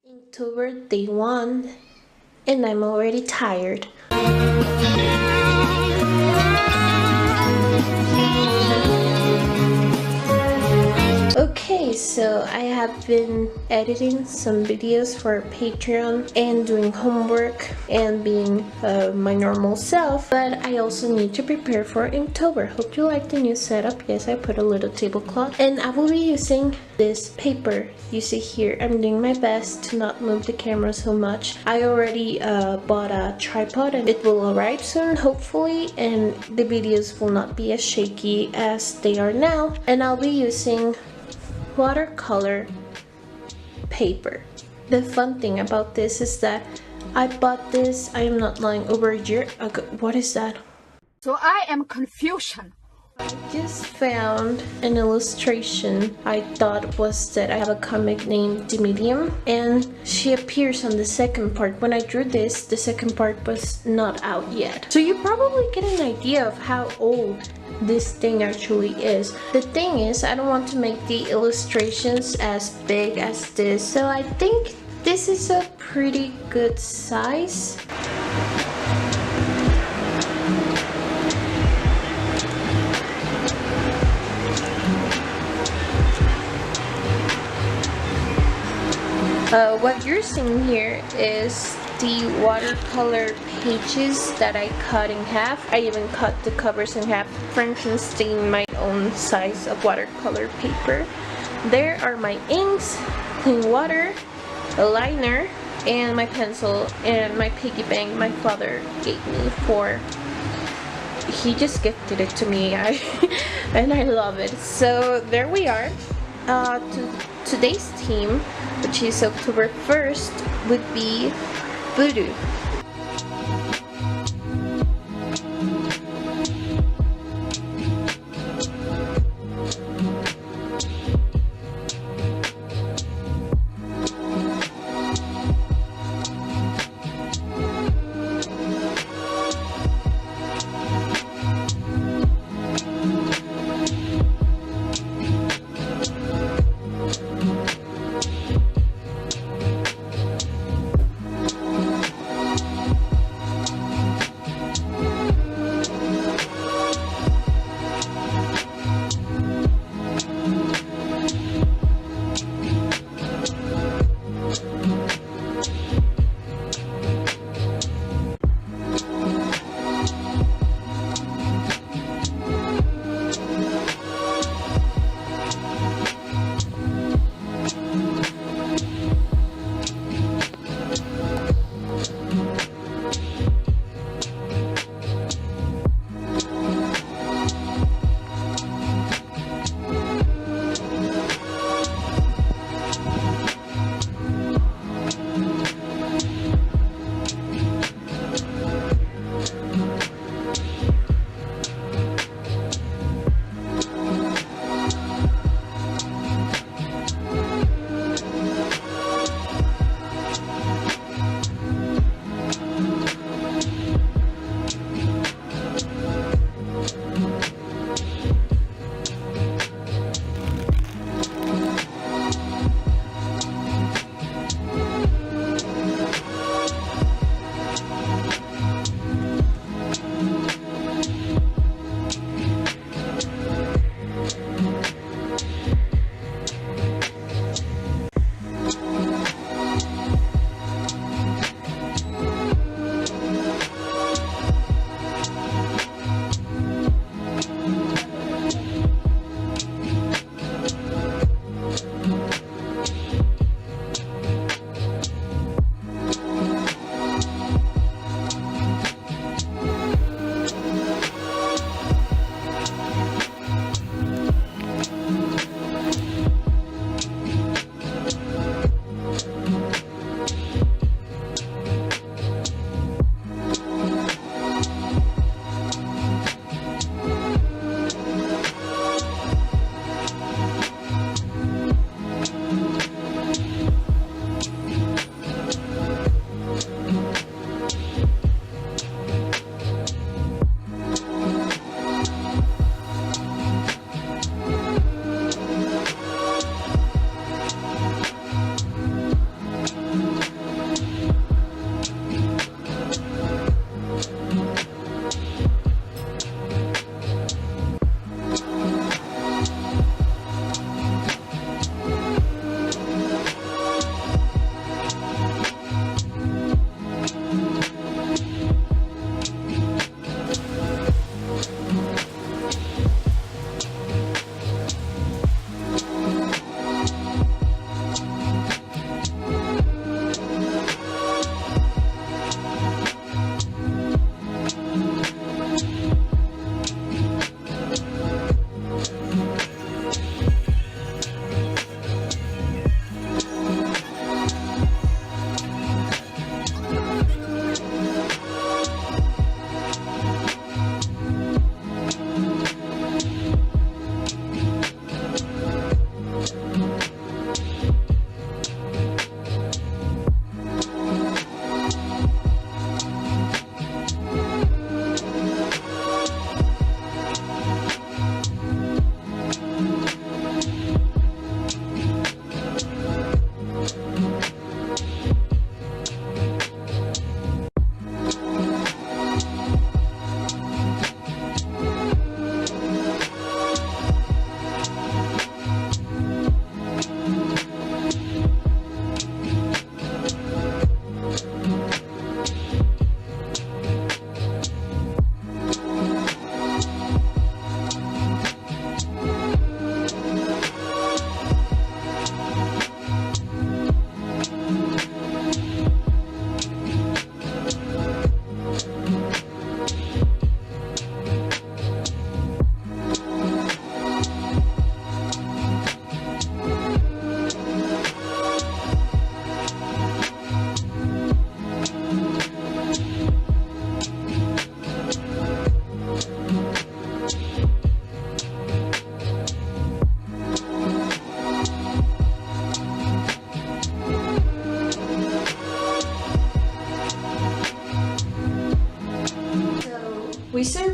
Inktober day 1 and I'm already tired. Okay, so I have been editing some videos for Patreon and doing homework and being my normal self, but I also need to prepare for Inktober. Hope you like the new setup. Yes, I put a little tablecloth and I will be using this paper you see here. I'm doing my best to not move the camera so much. I already bought a tripod and it will arrive soon, hopefully, and the videos will not be as shaky as they are now. And I'll be using watercolor paper. The fun thing about this is that I bought this, I am not lying, over a year ago. What is that? So I am confusion. I just found an illustration I thought was that I have a comic named The Medium, and she appears on the second part. When I drew this, the second part was not out yet. So you probably get an idea of how old this thing actually is. The thing is, I don't want to make the illustrations as big as this, so I think this is a pretty good size. What you're seeing here is the watercolor pages that I cut in half. I even cut the covers in half, for instance, taking my own size of watercolor paper. There are my inks, clean water, a liner, and my pencil, and my piggy bank my father gave me for... He just gifted it to me, and I love it. So there we are. Today's theme, which is October 1st, would be voodoo.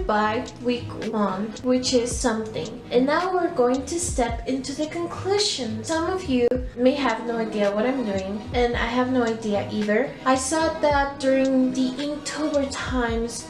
by week 1, which is something. And now we're going to step into the conclusion. Some of you may have no idea what I'm doing, and I have no idea either. I saw that during the Inktober times,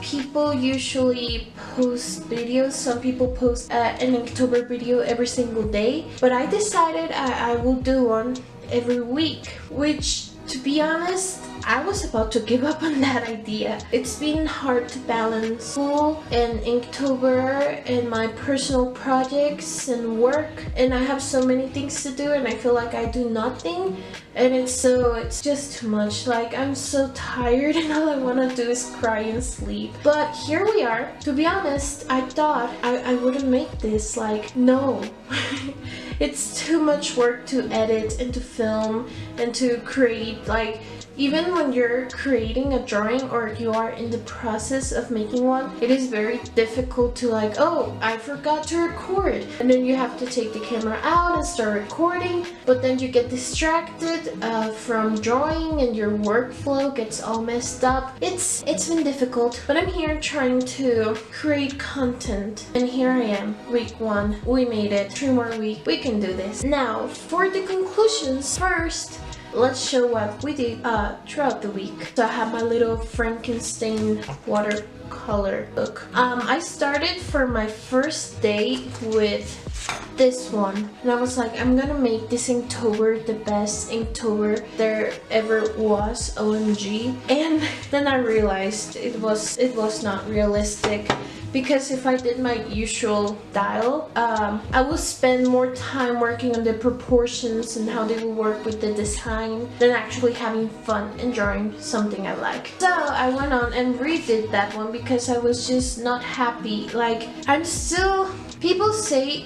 people usually post videos. Some people post an Inktober video every single day, but I decided I will do one every week, which, to be honest, I was about to give up on that idea. It's been hard to balance school and Inktober and my personal projects and work, and I have so many things to do and I feel like I do nothing, and it's just too much. Like, I'm so tired and all I want to do is cry and sleep. But here we are. To be honest, I thought I wouldn't make this. Like, no. It's too much work to edit and to film and to create. Like, even when you're creating a drawing or you are in the process of making one, it is very difficult to, like, oh, I forgot to record, and then you have to take the camera out and start recording, but then you get distracted from drawing and your workflow gets all messed up. It's been difficult, but I'm here trying to create content, and here I am, week 1. We made it. 3 more weeks. We can do this. Now, for the conclusions, first, let's show what we did throughout the week. So I have my little Frankenstein watercolor book. I started for my first day with this one, and I was like, I'm gonna make this Inktober the best Inktober there ever was, OMG. And then I realized it was not realistic, because if I did my usual style, I will spend more time working on the proportions and how they will work with the design than actually having fun and drawing something I like. So I went on and redid that one because I was just not happy. Like, I'm still... People say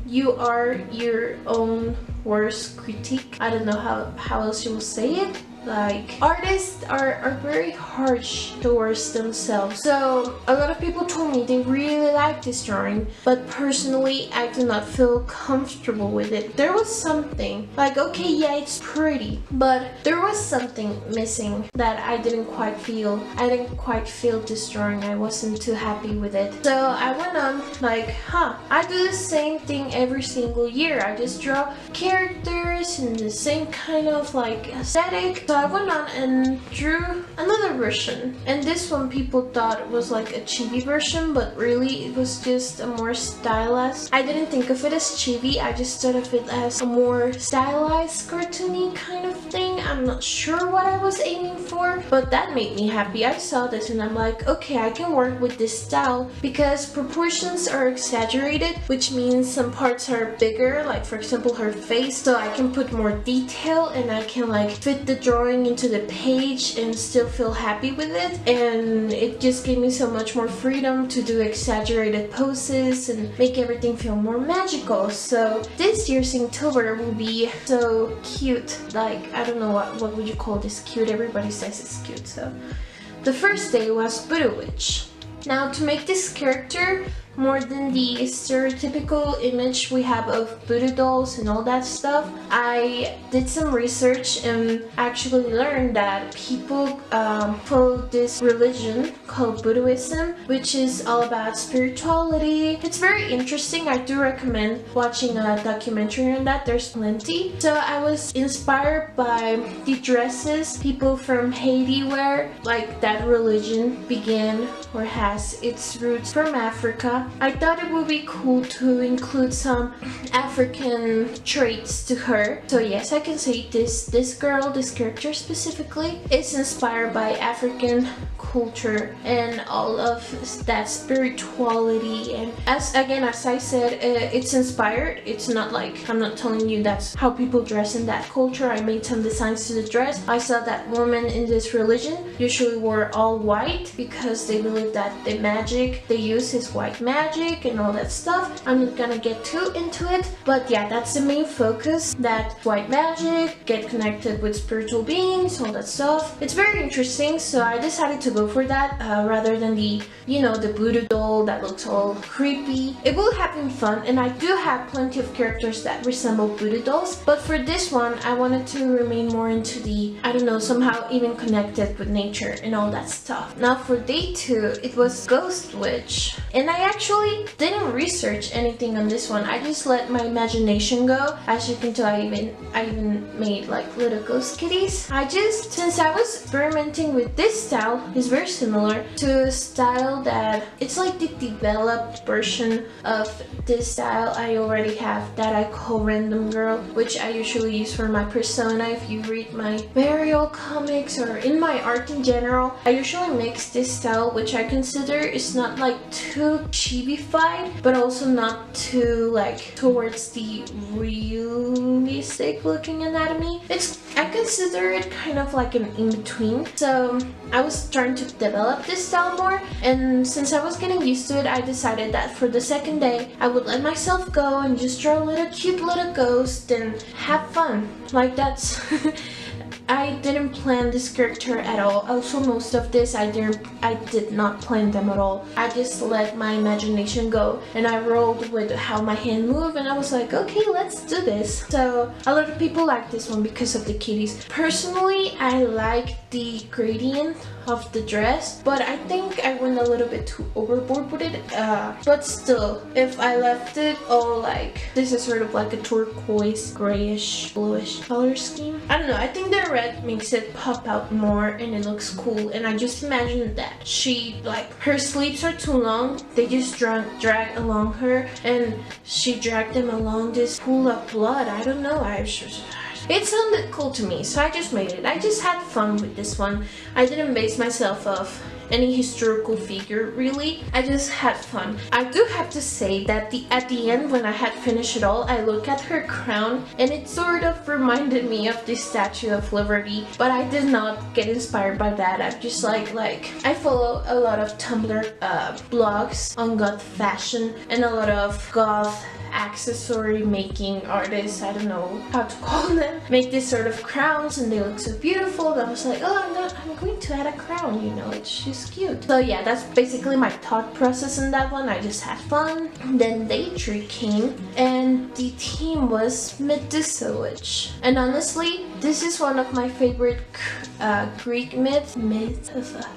you are your own worst critique. I don't know how else you will say it. Like, artists are very harsh towards themselves. So a lot of people told me they really like this drawing, but personally I do not feel comfortable with it. There was something, like, okay, yeah, it's pretty, but there was something missing that I didn't quite feel. I didn't quite feel this drawing. I wasn't too happy with it. So I went on like, I do the same thing every single year. I just draw characters in the same kind of like aesthetic. So I went on and drew another version, and this one people thought was like a chibi version, but really it was just a more stylized. I didn't think of it as chibi, I just thought of it as a more stylized, cartoony kind of thing. I'm not sure what I was aiming for, but that made me happy. I saw this and I'm like, okay, I can work with this style because proportions are exaggerated, which means some parts are bigger, like for example her face, so I can put more detail and I can like fit the drawing into the page and still feel happy with it. And it just gave me so much more freedom to do exaggerated poses and make everything feel more magical. So this year's Inktober will be so cute. Like, I don't know what would you call this cute? Everybody says it's cute. So the first day was Voodoo Witch. Now, to make this character more than the stereotypical image we have of voodoo dolls and all that stuff, I did some research and actually learned that people follow this religion called Buddhism, which is all about spirituality. It's very interesting. I do recommend watching a documentary on that. There's plenty. So I was inspired by the dresses people from Haiti wear. Like, that religion began or has its roots from Africa. I thought it would be cool to include some African traits to her. So yes, I can say this girl, this character specifically, is inspired by African culture and all of that spirituality. And as I said, it's inspired. It's not like, I'm not telling you that's how people dress in that culture. I made some designs to the dress. I saw that women in this religion usually wore all white because they believe that the magic they use is white magic and all that stuff. I'm not gonna get too into it, but yeah, that's the main focus, that white magic, get connected with spiritual beings, all that stuff. It's very interesting, so I decided to go for that rather than the, you know, the voodoo doll that looks all creepy. It will have been fun, and I do have plenty of characters that resemble voodoo dolls, but for this one I wanted to remain more into the, I don't know, somehow even connected with nature and all that stuff. Now for day 2, it was was Ghost Witch. And I actually didn't research anything on this one. I just let my imagination go. As you can tell, I even made like little ghost kitties. Since I was experimenting with this style, it's very similar to a style that it's like the developed version of this style I already have that I call Random Girl, which I usually use for my persona. If you read my very old comics or in my art in general, I usually mix this style, which I consider is not like too chibi-fied, but also not too like towards the realistic looking anatomy. I consider it kind of like an in-between. So I was trying to develop this style more, and since I was getting used to it, I decided that for the second day I would let myself go and just draw a little cute little ghost and have fun. Like that's I didn't plan this character at all. Also, most of this I did not plan them at all. I just let my imagination go and I rolled with how my hand moved, and I was like, okay, let's do this. So a lot of people like this one because of the kitties. Personally, I like the gradient of the dress, but I think I went a little bit too overboard with it. But still, if I left it all like this is sort of like a turquoise, grayish, bluish color scheme. I don't know, I think the red makes it pop out more and it looks cool, and I just imagined that she, like, her sleeves are too long, they just drag along her, and she dragged them along this pool of blood. I don't know, it sounded cool to me, so I just made it. I just had fun with this one. I didn't base myself off any historical figure, really. I just had fun. I do have to say that at the end, when I had finished it all, I look at her crown and it sort of reminded me of the Statue of Liberty, but I did not get inspired by that. I'm just like I follow a lot of Tumblr blogs on goth fashion and a lot of goth accessory making artists, I don't know how to call them, make this sort of crowns and they look so beautiful that I was like, oh, I'm going to add a crown, you know, it's just cute. So yeah, that's basically my thought process in that one. I just had fun. Then day 3 came and the theme was Medusa Witch, and honestly this is one of my favorite Greek myths.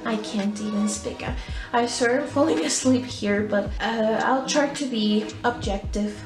I can't even speak. I started falling asleep here, but I'll try to be objective.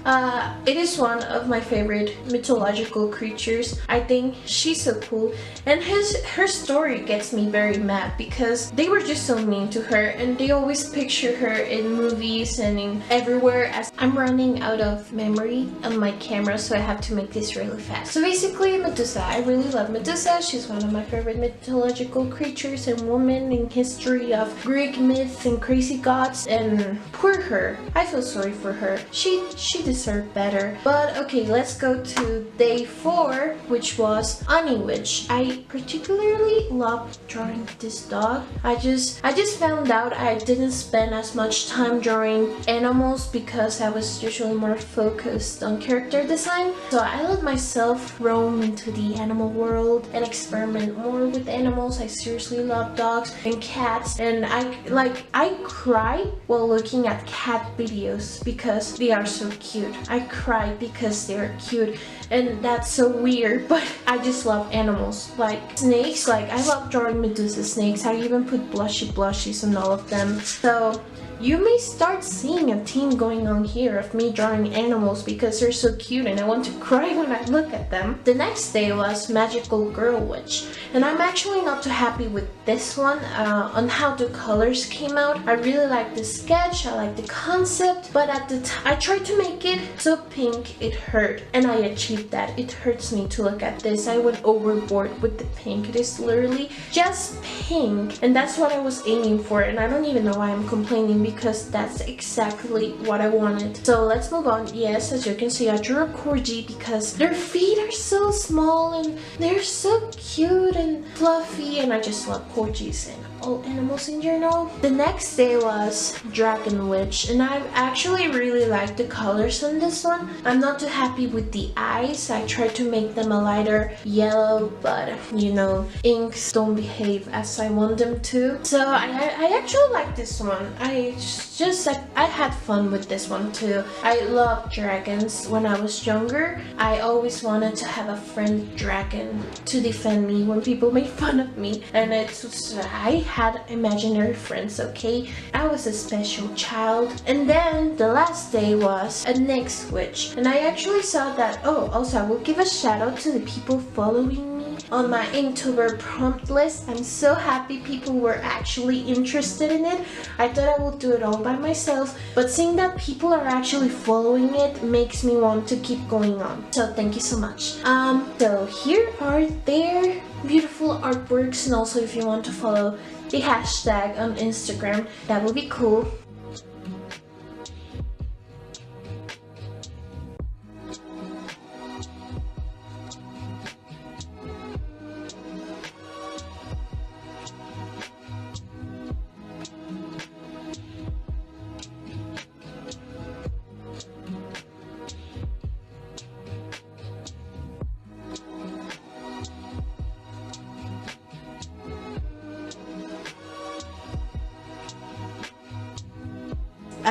It is one of my favorite mythological creatures. I think she's so cool, and her story gets me very mad because they were just so mean to her, and they always picture her in movies and in everywhere. As I'm running out of memory on my camera, so I have to make this really fast. So basically, Medusa. I really love Medusa. She's one of my favorite mythological creatures and women in history of Greek myths and crazy gods, and poor her. I feel sorry for her. She deserved better. But okay, let's go to day 4, which was Ani Witch. I particularly love drawing this dog. I just found out I didn't spend as much time drawing animals because I was usually more focused on character design. So I let myself roam into the animal world and experiment more with animals. I seriously love dogs and cats, and I cry while looking at cat videos because they are so cute. I cry because they're cute, and that's so weird, but I just love animals. Like snakes, like I love drawing Medusa snakes. I even put blushies on all of them. So you may start seeing a theme going on here of me drawing animals because they're so cute and I want to cry when I look at them. The next day was Magical Girl Witch, and I'm actually not too happy with this one on how the colors came out. I really like the sketch, I like the concept, but at the time I tried to make it so pink it hurt, and I achieved that. It hurts me to look at this. I went overboard with the pink. It is literally just pink, and that's what I was aiming for, and I don't even know why I'm complaining because that's exactly what I wanted. So let's move on. Yes, as you can see, I drew a corgi because their feet are so small and they're so cute and fluffy, and I just love corgis and all animals in general. The next day was Dragon Witch, and I actually really like the colors on this one. I'm not too happy with the eyes. I tried to make them a lighter yellow, but you know, inks don't behave as I want them to. So I actually like this one. I had fun with this one too. I loved dragons when I was younger. I always wanted to have a friend dragon to defend me when people made fun of me, and I had imaginary friends, okay? I was a special child. And then the last day was a next witch. And I actually saw that, oh, also I will give a shout out to the people following me on my Inktober prompt list. I'm so happy people were actually interested in it. I thought I would do it all by myself, but seeing that people are actually following it makes me want to keep going on. So thank you so much. So here are their beautiful artworks, and also if you want to follow the hashtag on Instagram, that would be cool.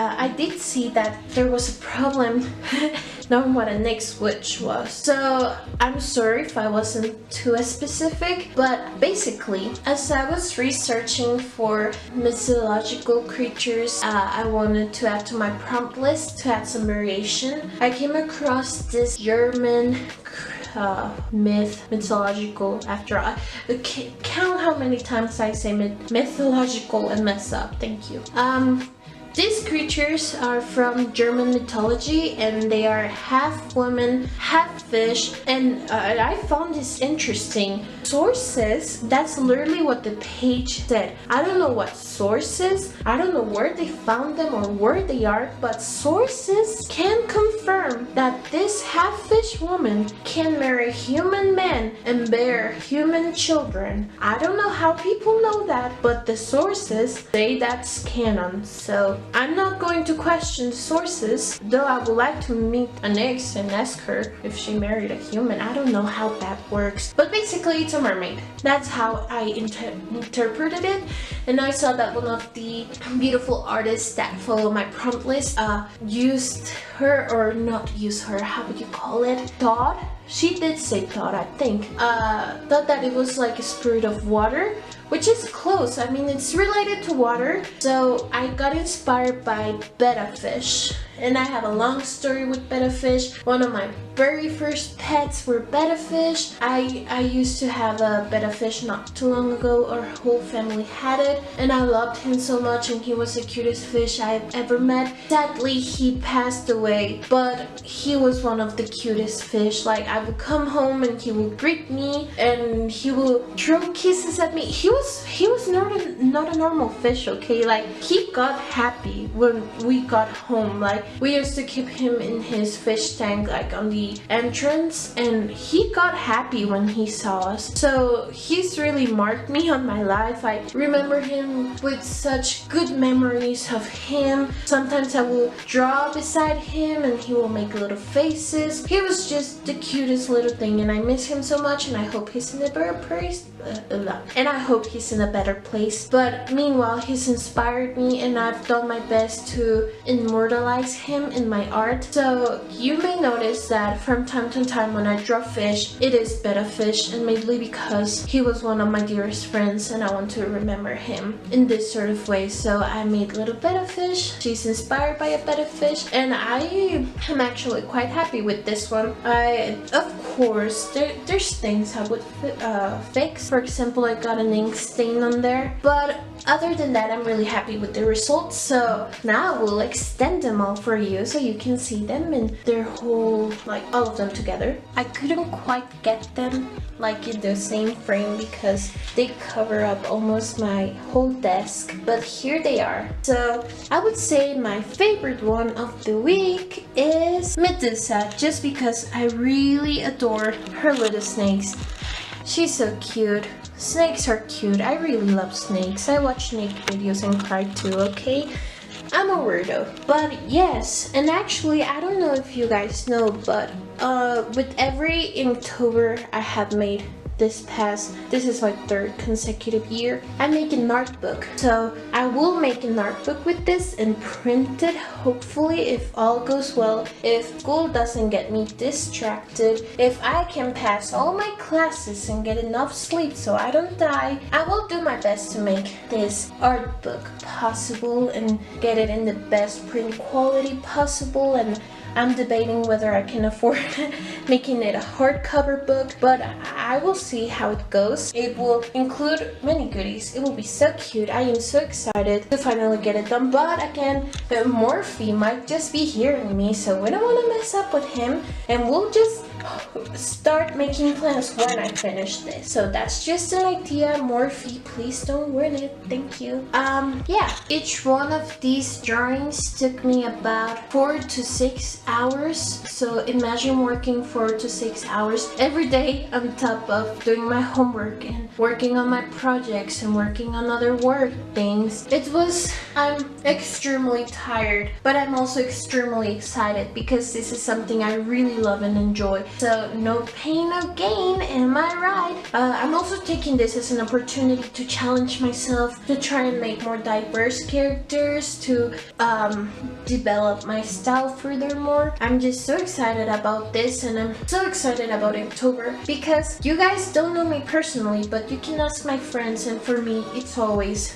I did see that there was a problem knowing what a next witch was. So I'm sorry if I wasn't too specific, but basically, as I was researching for mythological creatures I wanted to add to my prompt list to add some variation, I came across this German mythological, after I count how many times I say mythological and mess up, thank you. These creatures are from German mythology, and they are half woman, half fish, and I found this interesting. Sources, that's literally what the page said. I don't know what sources, I don't know where they found them or where they are, but sources can confirm that this half-fish woman can marry human men and bear human children. I don't know how people know that, but the sources say that's canon. So I'm not going to question the sources, though I would like to meet an ex and ask her if she married a human. I don't know how that works, but basically it's a mermaid. That's how I interpreted it, and I saw that one of the beautiful artists that follow my prompt list used her, or not use her, how would you call it? Thought? She did say thought, I think. Thought that it was like a spirit of water, which is close. I mean, it's related to water. So I got inspired by betta fish, and I have a long story with betta fish. One of my very first pets were betta fish. I used to have a betta fish not too long ago. Our whole family had it, and I loved him so much, and he was the cutest fish I've ever met. Sadly, he passed away, but he was one of the cutest fish. Like, I would come home and he would greet me and he would throw kisses at me. He was not a normal fish, okay? Like, he got happy when we got home. Like, we used to keep him in his fish tank, like on the entrance, and he got happy when he saw us. So he's really marked me on my life. I remember him with such good memories of him. Sometimes I will draw beside him and he will make little faces. He was just the cutest little thing, and I miss him so much, and I hope he's in a better place. But meanwhile, he's inspired me, and I've done my best to immortalize him in my art. So you may notice that from time to time when I draw fish, it is betta fish, and mainly because he was one of my dearest friends and I want to remember him in this sort of way. So I made little betta fish. She's inspired by a betta fish, and I am actually quite happy with this one. Of course, there's things I would fix. For example, I got an ink stain on there, but other than that, I'm really happy with the results. So now I will extend them all for you so you can see them in their whole, like all of them together. I couldn't quite get them like in the same frame because they cover up almost my whole desk, but here they are. So I would say my favorite one of the week is Medusa, just because I really adore her little snakes. She's so cute. Snakes are cute. I really love snakes. I watch snake videos and cry too, okay? I'm a weirdo. But yes, and actually, I don't know if you guys know, but with every Inktober I have made this is my 3rd consecutive year, I'm making an art book. So I will make an art book with this and print it, hopefully, if all goes well, if school doesn't get me distracted, if I can pass all my classes and get enough sleep so I don't die. I will do my best to make this art book possible and get it in the best print quality possible, and I'm debating whether I can afford making it a hardcover book, but I will see how it goes. It will include many goodies. It will be so cute. I am so excited to finally get it done, but again, Morphe might just be hearing me, so we don't want to mess up with him, and we'll just start making plans when I finish this. So that's just an idea. Morphe, please don't ruin it. Thank you. Yeah, each one of these drawings took me about 4 to 6 hours. So imagine working 4 to 6 hours every day on top of doing my homework and working on my projects and working on other work things. I'm extremely tired, but I'm also extremely excited because this is something I really love and enjoy. So no pain, no gain, am I right? I'm also taking this as an opportunity to challenge myself, to try and make more diverse characters, to develop my style furthermore. I'm just so excited about this, and I'm so excited about Inktober because you guys don't know me personally, but you can ask my friends, and for me it's always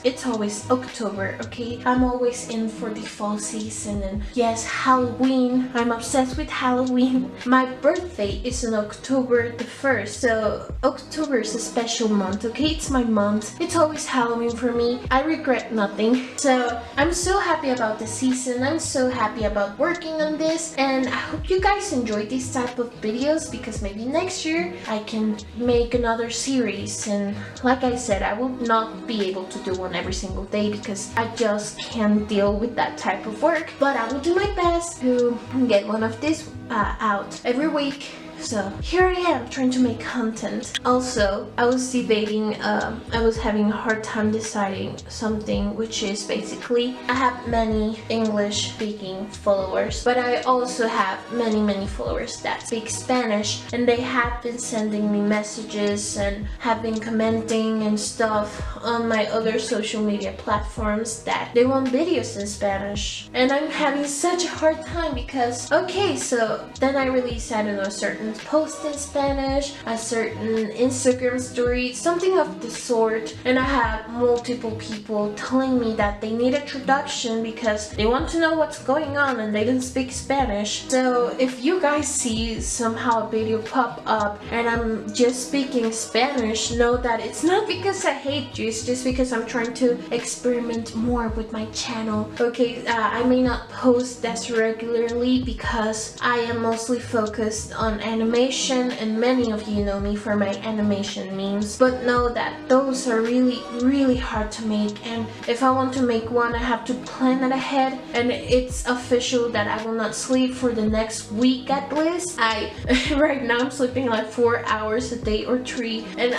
October, okay? I'm always in for the fall season, and yes, Halloween. I'm obsessed with Halloween. My birthday is on October the 1st, so October is a special month, okay? It's my month. It's always Halloween for me. I regret nothing. So I'm so happy about the season. I'm so happy about working on this, and I hope you guys enjoy these type of videos because maybe next year I can make another series. And like I said, I will not be able to do one every single day because I just can't deal with that type of work, but I will do my best to get one of these out every week. So here I am trying to make content. Also, I was debating, I was having a hard time deciding something, which is basically I have many English speaking followers, but I also have many followers that speak Spanish, and they have been sending me messages and have been commenting and stuff on my other social media platforms that they want videos in Spanish, and I'm having such a hard time because, okay, so then I released, I don't know, a certain post in Spanish, a certain Instagram story, something of the sort, and I have multiple people telling me that they need a traduction because they want to know what's going on and they don't speak Spanish. So if you guys see somehow a video pop up and I'm just speaking Spanish, know that it's not because I hate you, it's just because I'm trying to experiment more with my channel. Okay, I may not post as regularly because I am mostly focused on animation, and many of you know me for my animation memes, but know that those are really hard to make, and if I want to make one I have to plan it ahead, and it's official that I will not sleep for the next week at least. Right now I'm sleeping like 4 hours a day or 3, and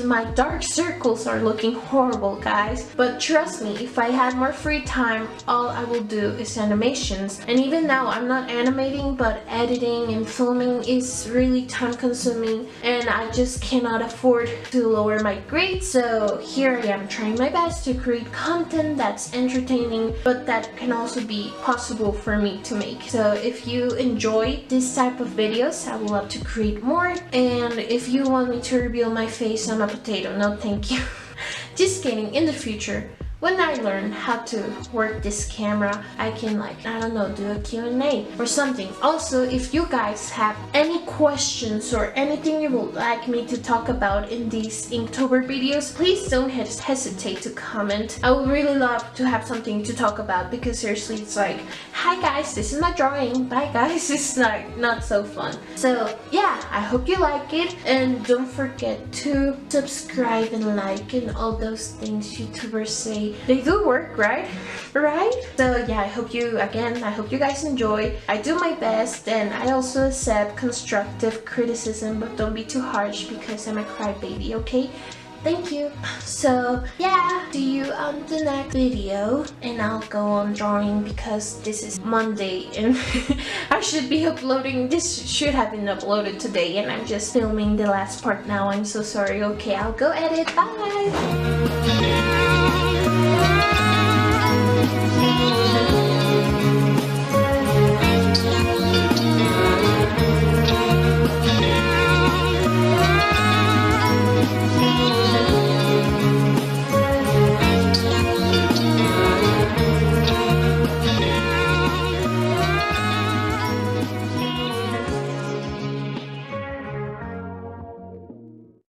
my dark circles are looking horrible, guys. But trust me, if I had more free time, all I will do is animations, and even now I'm not animating, but editing and filming is really time consuming, and I just cannot afford to lower my grades. So here I am trying my best to create content that's entertaining, but that can also be possible for me to make. So if you enjoy this type of videos, I would love to create more. And if you want me to reveal my face on a potato, no thank you. Just kidding. In the future, when I learn how to work this camera, I can, like, I don't know, do a Q&A or something. Also, if you guys have any questions or anything you would like me to talk about in these Inktober videos, please don't hesitate to comment. I would really love to have something to talk about because seriously, it's like, hi guys, this is my drawing. Bye guys, it's like not so fun. So yeah, I hope you like it, and don't forget to subscribe and like and all those things YouTubers say. They do work, right? So yeah, I hope you guys enjoy. I do my best, and I also accept constructive criticism, but don't be too harsh because I'm a crybaby, okay? Thank you. So yeah, see you on the next video, and I'll go on drawing because this is Monday and I should be uploading. This should have been uploaded today, and I'm just filming the last part now. I'm so sorry. Okay, I'll go edit. Bye.